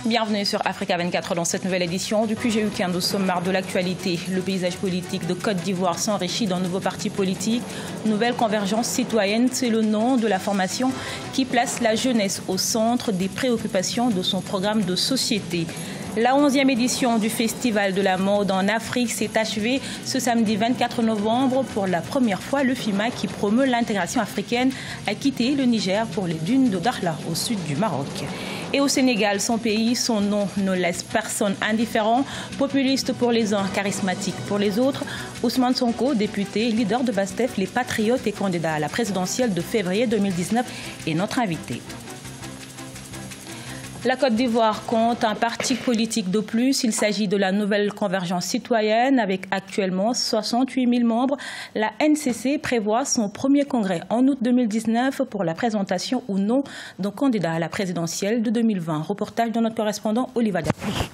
Bienvenue sur Africa 24 dans cette nouvelle édition du QG Week-end au sommaire de l'actualité. Le paysage politique de Côte d'Ivoire s'enrichit d'un nouveau parti politique. Nouvelle convergence citoyenne, c'est le nom de la formation qui place la jeunesse au centre des préoccupations de son programme de société. La 11e édition du Festival de la mode en Afrique s'est achevée ce samedi 24 novembre. Pour la première fois, le FIMA, qui promeut l'intégration africaine, a quitté le Niger pour les dunes de Dakhla, au sud du Maroc. Et au Sénégal, son pays, son nom ne laisse personne indifférent. Populiste pour les uns, charismatique pour les autres, Ousmane Sonko, député, leader de Pastef, les Patriotes et candidat à la présidentielle de février 2019, est notre invité. La Côte d'Ivoire compte un parti politique de plus. Il s'agit de la nouvelle convergence citoyenne avec actuellement 68 000 membres. La NCC prévoit son premier congrès en août 2019 pour la présentation ou non d'un candidat à la présidentielle de 2020. Reportage de notre correspondant Oliva Diaby.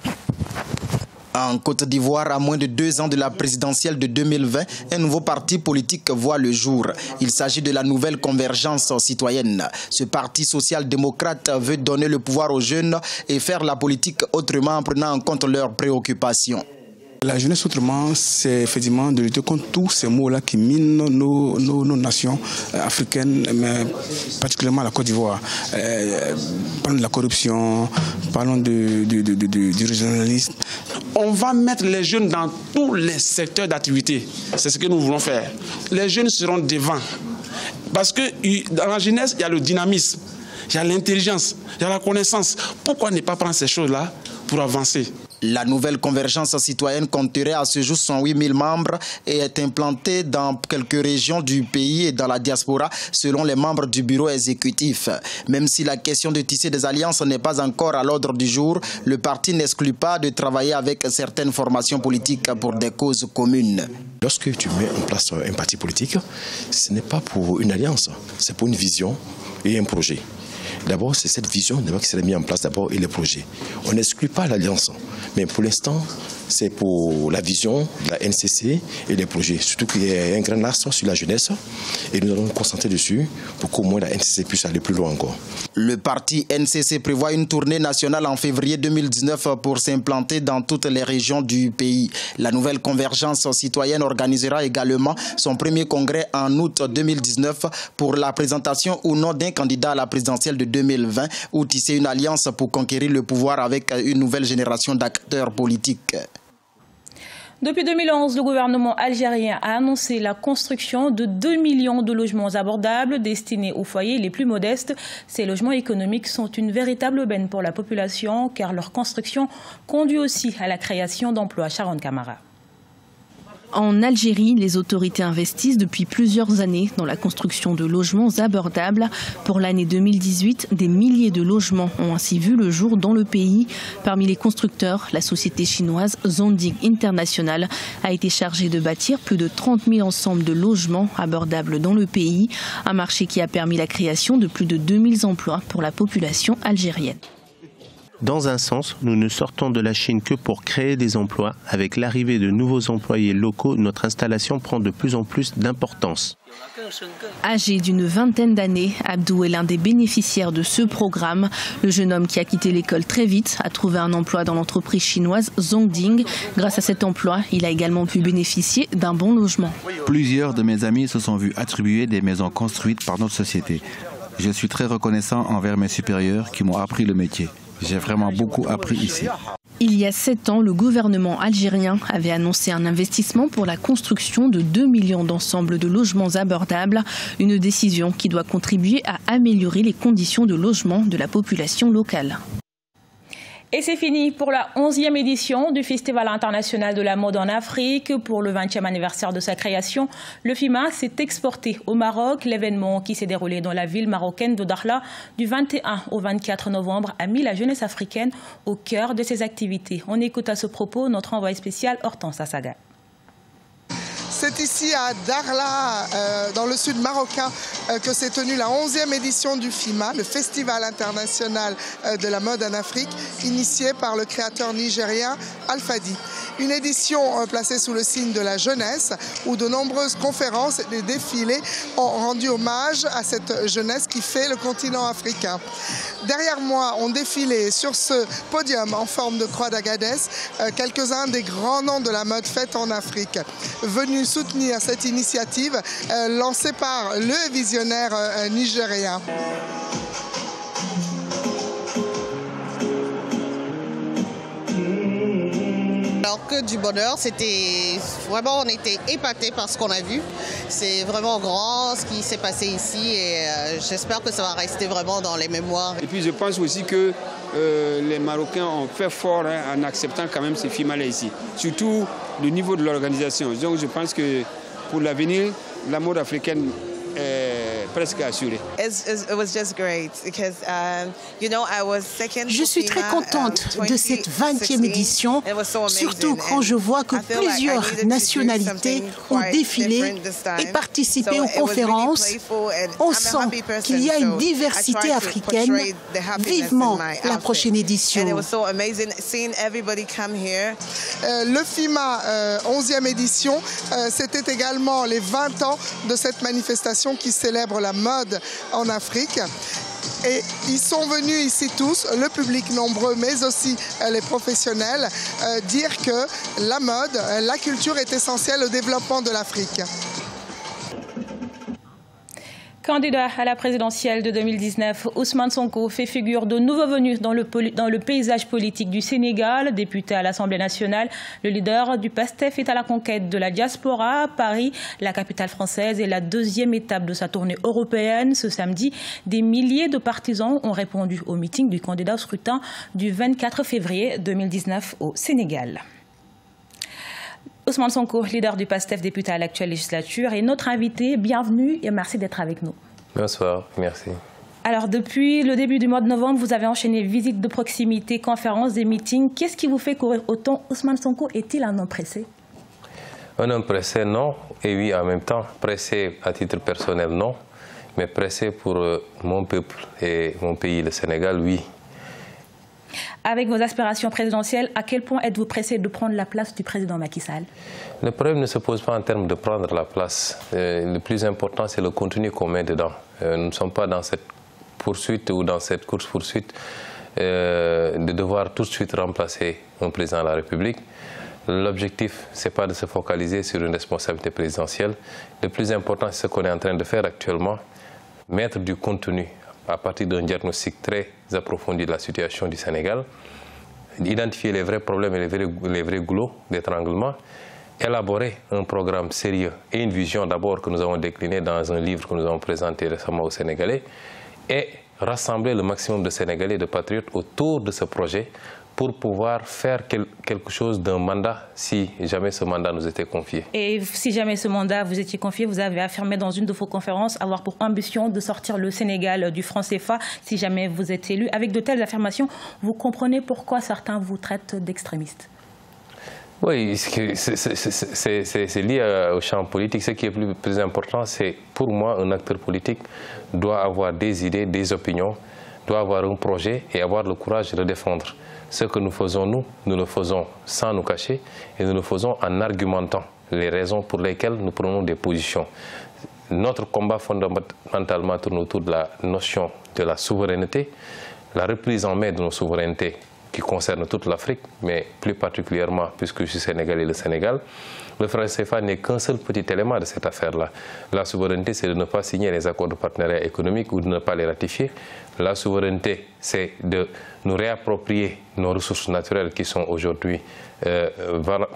En Côte d'Ivoire, à moins de 2 ans de la présidentielle de 2020, un nouveau parti politique voit le jour. Il s'agit de la nouvelle convergence citoyenne. Ce parti social-démocrate veut donner le pouvoir aux jeunes et faire la politique autrement en prenant en compte leurs préoccupations. La jeunesse autrement, c'est effectivement de lutter contre tous ces maux-là qui minent nos nations africaines, mais particulièrement la Côte d'Ivoire. Parlons de la corruption, parlons du régionalisme. On va mettre les jeunes dans tous les secteurs d'activité. C'est ce que nous voulons faire. Les jeunes seront devant. Parce que dans la jeunesse, il y a le dynamisme, il y a l'intelligence, il y a la connaissance. Pourquoi ne pas prendre ces choses-là pour avancer ? La nouvelle convergence citoyenne compterait à ce jour 108 000 membres et est implantée dans quelques régions du pays et dans la diaspora selon les membres du bureau exécutif. Même si la question de tisser des alliances n'est pas encore à l'ordre du jour, le parti n'exclut pas de travailler avec certaines formations politiques pour des causes communes. Lorsque tu mets en place un parti politique, ce n'est pas pour une alliance, c'est pour une vision et un projet. D'abord, c'est cette vision qui serait mise en place d'abord et les projets. On n'exclut pas l'alliance, mais pour l'instant, c'est pour la vision, la NCC et les projets. Surtout qu'il y a un grand axe sur la jeunesse et nous allons nous concentrer dessus pour qu'au moins la NCC puisse aller plus loin encore. Le parti NCC prévoit une tournée nationale en février 2019 pour s'implanter dans toutes les régions du pays. La nouvelle convergence citoyenne organisera également son premier congrès en août 2019 pour la présentation ou non d'un candidat à la présidentielle de 2020 ou tisser une alliance pour conquérir le pouvoir avec une nouvelle génération d'acteurs politiques. Depuis 2011, le gouvernement algérien a annoncé la construction de 2 millions de logements abordables destinés aux foyers les plus modestes. Ces logements économiques sont une véritable aubaine pour la population car leur construction conduit aussi à la création d'emplois. Sharon Kamara. En Algérie, les autorités investissent depuis plusieurs années dans la construction de logements abordables. Pour l'année 2018, des milliers de logements ont ainsi vu le jour dans le pays. Parmi les constructeurs, la société chinoise Zondig International a été chargée de bâtir plus de 30 000 ensembles de logements abordables dans le pays. Un marché qui a permis la création de plus de 2000 emplois pour la population algérienne. Dans un sens, nous ne sortons de la Chine que pour créer des emplois. Avec l'arrivée de nouveaux employés locaux, notre installation prend de plus en plus d'importance. Âgé d'une vingtaine d'années, Abdou est l'un des bénéficiaires de ce programme. Le jeune homme qui a quitté l'école très vite a trouvé un emploi dans l'entreprise chinoise Zongding. Grâce à cet emploi, il a également pu bénéficier d'un bon logement. Plusieurs de mes amis se sont vus attribuer des maisons construites par notre société. Je suis très reconnaissant envers mes supérieurs qui m'ont appris le métier. J'ai vraiment beaucoup appris ici. Il y a 7 ans, le gouvernement algérien avait annoncé un investissement pour la construction de 2 millions d'ensembles de logements abordables. Une décision qui doit contribuer à améliorer les conditions de logement de la population locale. Et c'est fini pour la 11e édition du Festival international de la mode en Afrique. Pour le 20e anniversaire de sa création, le FIMA s'est exporté au Maroc. L'événement qui s'est déroulé dans la ville marocaine de Dakhla du 21 au 24 novembre a mis la jeunesse africaine au cœur de ses activités. On écoute à ce propos notre envoyé spécial Hortense Assaga. C'est ici à Dakhla, dans le sud marocain, que s'est tenue la 11e édition du FIMA, le Festival international de la mode en Afrique, initié par le créateur nigérien Alfadi. Une édition placée sous le signe de la jeunesse, où de nombreuses conférences et des défilés ont rendu hommage à cette jeunesse qui fait le continent africain. Derrière moi, ont défilé sur ce podium en forme de croix d'Agadez quelques-uns des grands noms de la mode faite en Afrique, venus soutenir cette initiative lancée par le visionnaire nigérien. Alors que du bonheur, c'était vraiment, on était épatés par ce qu'on a vu. C'est vraiment grand ce qui s'est passé ici et j'espère que ça va rester vraiment dans les mémoires. Et puis je pense aussi que les Marocains ont fait fort en acceptant quand même ces films-là ici. Surtout le niveau de l'organisation. Donc je pense que pour l'avenir, la mode africaine est presque assurée. Je suis très contente de cette 20e édition, surtout quand je vois que plusieurs nationalités ont défilé et participé aux conférences. On sent qu'il y a une diversité africaine. Vivement la prochaine édition. Le FIMA 11e édition, c'était également les 20 ans de cette manifestation qui célèbre la mode en Afrique. Et ils sont venus ici tous, le public nombreux, mais aussi les professionnels, dire que la mode, la culture est essentielle au développement de l'Afrique. Candidat à la présidentielle de 2019, Ousmane Sonko fait figure de nouveau venu dans le paysage politique du Sénégal. Député à l'Assemblée nationale, le leader du PASTEF est à la conquête de la diaspora. Paris, la capitale française, est la deuxième étape de sa tournée européenne. Ce samedi, des milliers de partisans ont répondu au meeting du candidat au scrutin du 24 février 2019 au Sénégal. Ousmane Sonko, leader du PASTEF, député à l'actuelle législature, est notre invité. Bienvenue et merci d'être avec nous. Bonsoir, merci. Alors, depuis le début du mois de novembre, vous avez enchaîné visites de proximité, conférences et meetings. Qu'est-ce qui vous fait courir autant? Ousmane Sonko est-il un homme pressé? Un homme pressé, non. Et oui, en même temps, pressé à titre personnel, non. Mais pressé pour mon peuple et mon pays, le Sénégal, oui. Avec vos aspirations présidentielles, à quel point êtes-vous pressé de prendre la place du président Macky Sall? Le problème ne se pose pas en termes de prendre la place. Le plus important, c'est le contenu qu'on met dedans. Nous ne sommes pas dans cette poursuite ou dans cette course-poursuite de devoir tout de suite remplacer un président de la République. L'objectif, ce n'est pas de se focaliser sur une responsabilité présidentielle. Le plus important, c'est ce qu'on est en train de faire actuellement, mettre du contenu à partir d'un diagnostic très approfondi de la situation du Sénégal, identifier les vrais problèmes et les vrais goulots d'étranglement, élaborer un programme sérieux et une vision d'abord que nous avons déclinée dans un livre que nous avons présenté récemment aux Sénégalais, et rassembler le maximum de Sénégalais et de patriotes autour de ce projet pour pouvoir faire quelque chose d'un mandat si jamais ce mandat nous était confié. Et si jamais ce mandat vous était confié, vous avez affirmé dans une de vos conférences avoir pour ambition de sortir le Sénégal du franc CFA si jamais vous êtes élu. Avec de telles affirmations, vous comprenez pourquoi certains vous traitent d'extrémistes? Oui, c'est lié au champ politique. Ce qui est plus important, c'est pour moi, un acteur politique doit avoir des idées, des opinions, doit avoir un projet et avoir le courage de le défendre. Ce que nous faisons, nous le faisons sans nous cacher et nous le faisons en argumentant les raisons pour lesquelles nous prenons des positions. Notre combat fondamentalement tourne autour de la notion de la souveraineté, la reprise en main de nos souverainetés qui concerne toute l'Afrique, mais plus particulièrement, puisque je suis sénégalais, le Sénégal. Le franc CFA n'est qu'un seul petit élément de cette affaire-là. La souveraineté, c'est de ne pas signer les accords de partenariat économique ou de ne pas les ratifier. La souveraineté, c'est de nous réapproprier nos ressources naturelles qui sont aujourd'hui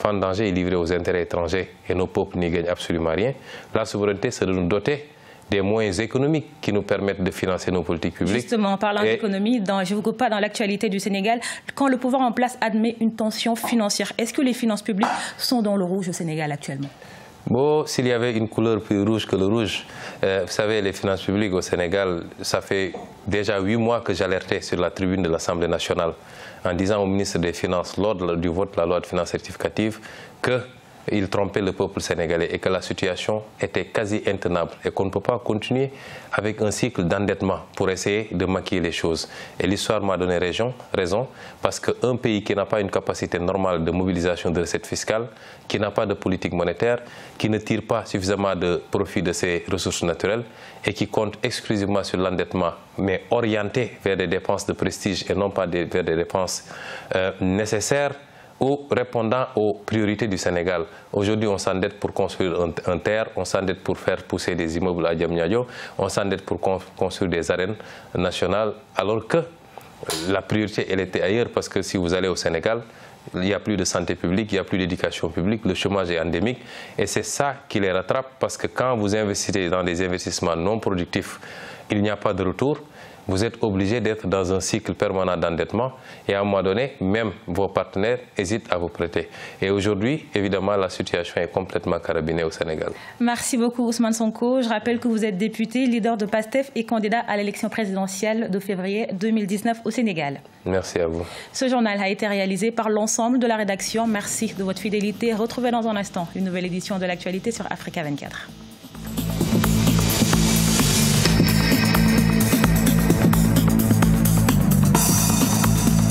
vendangées et livrées aux intérêts étrangers et nos peuples n'y gagnent absolument rien. La souveraineté, c'est de nous doter des moyens économiques qui nous permettent de financer nos politiques publiques. Justement, en parlant d'économie, je ne vous coupe pas dans l'actualité du Sénégal, quand le pouvoir en place admet une tension financière, est-ce que les finances publiques sont dans le rouge au Sénégal actuellement? Bon, s'il y avait une couleur plus rouge que le rouge, vous savez, les finances publiques au Sénégal, ça fait déjà 8 mois que j'alertais sur la tribune de l'Assemblée nationale en disant au ministre des Finances, lors du vote de la loi de finances rectificative, que il trompait le peuple sénégalais et que la situation était quasi intenable et qu'on ne peut pas continuer avec un cycle d'endettement pour essayer de maquiller les choses. Et l'histoire m'a donné raison parce qu'un pays qui n'a pas une capacité normale de mobilisation de recettes fiscales, qui n'a pas de politique monétaire, qui ne tire pas suffisamment de profit de ses ressources naturelles et qui compte exclusivement sur l'endettement, mais orienté vers des dépenses de prestige et non pas vers des dépenses nécessaires ou répondant aux priorités du Sénégal. Aujourd'hui, on s'endette pour construire un terre, on s'endette pour faire pousser des immeubles à Diamniadio, on s'endette pour construire des arènes nationales, alors que la priorité, elle était ailleurs, parce que si vous allez au Sénégal, il n'y a plus de santé publique, il n'y a plus d'éducation publique, le chômage est endémique, et c'est ça qui les rattrape, parce que quand vous investissez dans des investissements non productifs, il n'y a pas de retour. Vous êtes obligé d'être dans un cycle permanent d'endettement et à un moment donné, même vos partenaires hésitent à vous prêter. Et aujourd'hui, évidemment, la situation est complètement carabinée au Sénégal. Merci beaucoup Ousmane Sonko. Je rappelle que vous êtes député, leader de PASTEF et candidat à l'élection présidentielle de février 2019 au Sénégal. Merci à vous. Ce journal a été réalisé par l'ensemble de la rédaction. Merci de votre fidélité. Retrouvez dans un instant une nouvelle édition de l'actualité sur Africa 24.